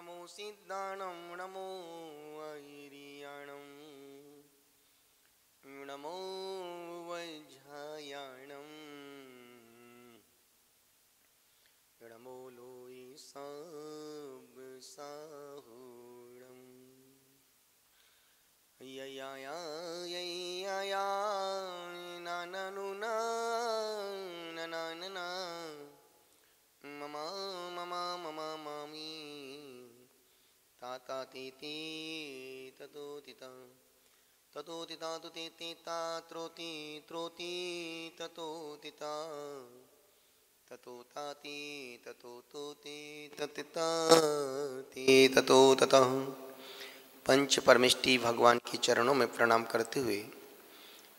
नमो सिद्धाणं नमो ऐरियाणं नमो वैझायाणं नमो लोई सब साहुणं यया नानुना नना ममा ममा ममा मामी ताता तीती ततोतिता ततोतिता तुतीता त्रोति त्रोति ततोतिता ततोताति ततोतोति ततिताति ततोततः। पंच परमिष्टि भगवान के चरणों में प्रणाम करते हुए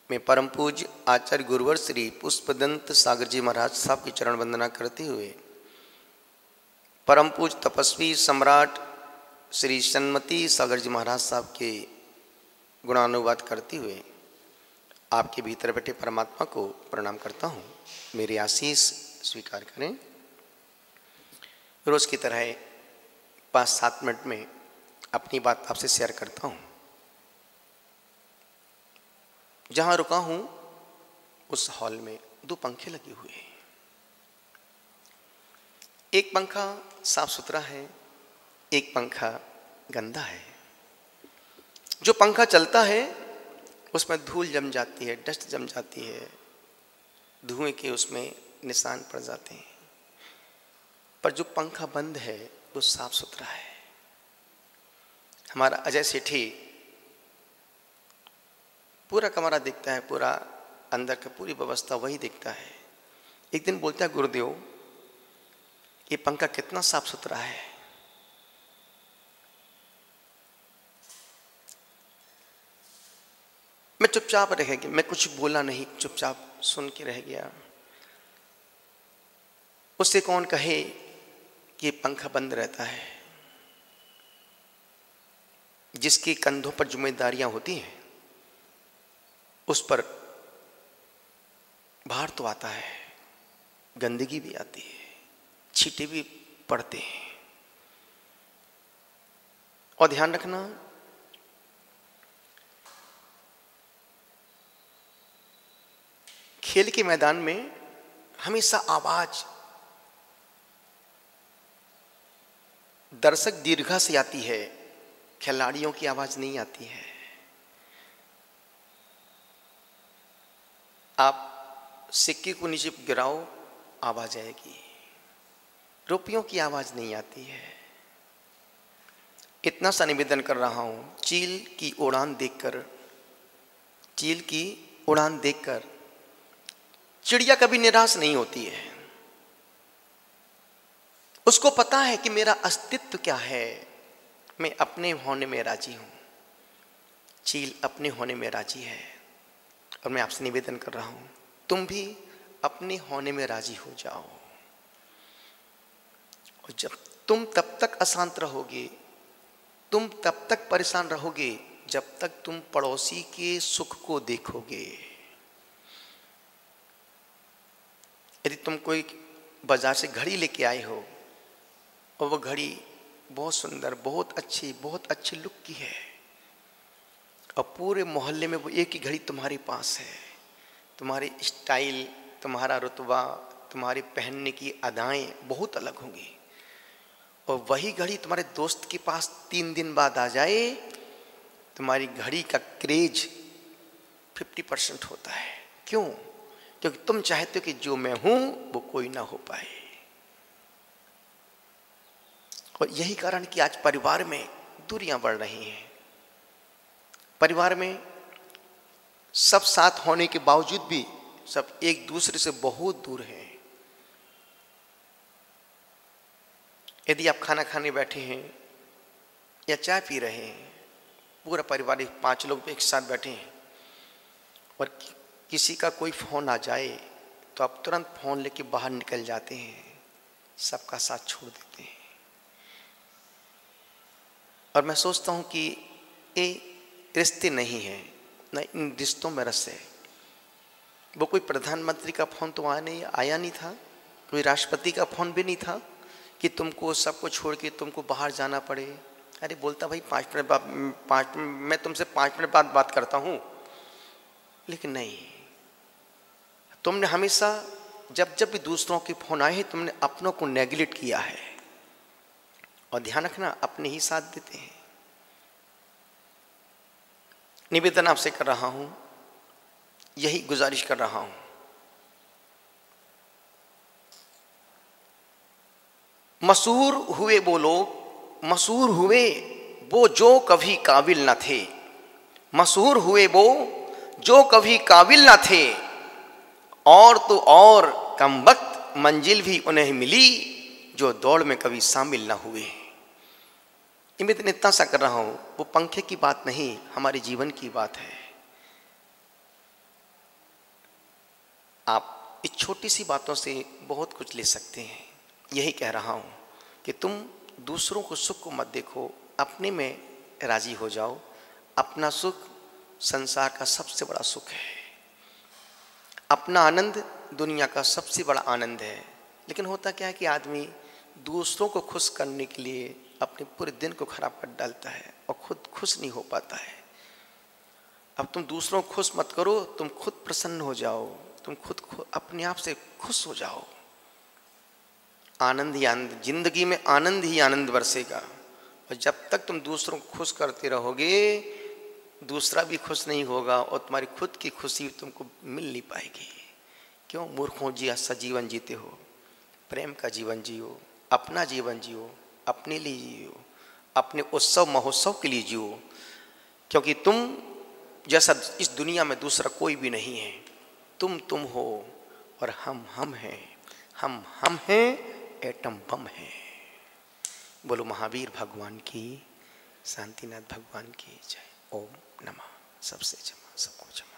मैं परम पूज्य आचार्य गुरुवर श्री पुष्पदंत सागर जी महाराज साहब की चरण वंदना करते हुए परम पूज्य तपस्वी सम्राट श्री सन्मति सागर जी महाराज साहब के गुणानुवाद करते हुए आपके भीतर बैठे परमात्मा को प्रणाम करता हूँ। मेरी आशीष स्वीकार करें। रोज की तरह 5-7 मिनट में अपनी बात आपसे शेयर करता हूँ। जहाँ रुका हूँ उस हॉल में 2 पंखे लगे हुए हैं। एक पंखा साफ सुथरा है, एक पंखा गंदा है। जो पंखा चलता है उसमें धूल जम जाती है, डस्ट जम जाती है, धुएं के उसमें निशान पड़ जाते हैं। पर जो पंखा बंद है वो साफ सुथरा है। हमारा अजय सेठी पूरा कमरा देखता है, पूरा अंदर का पूरी व्यवस्था वही देखता है। एक दिन बोलता है, गुरुदेव ये पंखा कितना साफ सुथरा है। मैं चुपचाप रह गया, मैं कुछ बोला नहीं, चुपचाप सुन के रह गया। उससे कौन कहे कि पंखा बंद रहता है। जिसके कंधों पर जिम्मेदारियां होती हैं उस पर भार तो आता है, गंदगी भी आती है, छींटे भी पड़ते हैं। और ध्यान रखना, खेल के मैदान में हमेशा आवाज दर्शक दीर्घा से आती है, खिलाड़ियों की आवाज नहीं आती है। आप सिक्के को नीचे गिराओ, आवाज आएगी। रुपयों की आवाज नहीं आती है। इतना सा निवेदन कर रहा हूं, चील की उड़ान देखकर चिड़िया कभी निराश नहीं होती है। उसको पता है कि मेरा अस्तित्व क्या है। मैं अपने होने में राजी हूं। चील अपने होने में राजी है। और मैं आपसे निवेदन कर रहा हूं, तुम भी अपने होने में राजी हो जाओ। और जब तुम तब तक अशांत रहोगे, तुम तब तक परेशान रहोगे जब तक तुम पड़ोसी के सुख को देखोगे। यदि तुम कोई बाजार से घड़ी लेके आए हो और वो घड़ी बहुत सुंदर, बहुत अच्छी लुक की है, और पूरे मोहल्ले में वो एक ही घड़ी तुम्हारे पास है, तुम्हारी स्टाइल, तुम्हारा रुतबा, तुम्हारे पहनने की अदाएं बहुत अलग होंगी, और वही घड़ी तुम्हारे दोस्त के पास 3 दिन बाद आ जाए, तुम्हारी घड़ी का क्रेज 50% होता है। क्यों? क्योंकि तुम चाहते हो कि जो मैं हूं वो कोई ना हो पाए। और यही कारण कि आज परिवार में दूरियां बढ़ रही हैं। परिवार में सब साथ होने के बावजूद भी सब एक दूसरे से बहुत दूर हैं। यदि आप खाना खाने बैठे हैं या चाय पी रहे हैं, पूरा परिवार 5 लोग एक साथ बैठे हैं और किसी का कोई फोन आ जाए तो आप तुरंत फोन लेके बाहर निकल जाते हैं, सबका साथ छोड़ देते हैं। और मैं सोचता हूं कि ये रिश्ते नहीं है, न इन रिश्तों में रस है। वो कोई प्रधानमंत्री का फोन तो आया नहीं था, कोई राष्ट्रपति का फोन भी नहीं था, कि तुमको सबको छोड़ के तुमको बाहर जाना पड़े। अरे बोलता भाई 5 मिनट मैं तुमसे 5 मिनट बाद बात करता हूँ, लेकिन नहीं, तुमने हमेशा जब जब भी दूसरों के फोन आए हैं तुमने अपनों को नेग्लेक्ट किया है। और ध्यान रखना, अपने ही साथ देते हैं। निवेदन आपसे कर रहा हूं, यही गुजारिश कर रहा हूं, मशहूर हुए वो लोग, मशहूर हुए वो जो कभी काबिल न थे, मशहूर हुए वो जो कभी काबिल न थे, और तो और कम वक्त मंजिल भी उन्हें मिली जो दौड़ में कभी शामिल न हुए। निवेदन इतना सा कर रहा हूं, वो पंखे की बात नहीं, हमारे जीवन की बात है। आप इस छोटी सी बातों से बहुत कुछ ले सकते हैं। यही कह रहा हूं कि तुम दूसरों को सुख को मत देखो, अपने में राजी हो जाओ। अपना सुख संसार का सबसे बड़ा सुख है, अपना आनंद दुनिया का सबसे बड़ा आनंद है। लेकिन होता क्या है कि आदमी दूसरों को खुश करने के लिए अपने पूरे दिन को खराब कर डालता है और खुद खुश नहीं हो पाता है। अब तुम दूसरों को खुश मत करो, तुम खुद प्रसन्न हो जाओ, तुम खुद अपने आप से खुश हो जाओ। आनंद ही आनंद, जिंदगी में आनंद ही आनंद बरसेगा। और जब तक तुम दूसरों को खुश करते रहोगे, दूसरा भी खुश नहीं होगा और तुम्हारी खुद की खुशी तुमको मिल नहीं पाएगी। क्यों मूर्खों जी ऐसा जीवन जीते हो? प्रेम का जीवन जियो, अपना जीवन जियो, अपने लिए जियो, अपने उत्सव महोत्सव के लिए जियो। क्योंकि तुम जैसा इस दुनिया में दूसरा कोई भी नहीं है। तुम हो और हम हैं, हम हैं, एटम बम है। बोलो महावीर भगवान की, शांतिनाथ भगवान की जय। ओम नमः। सबसे क्षमा, सबको क्षमा।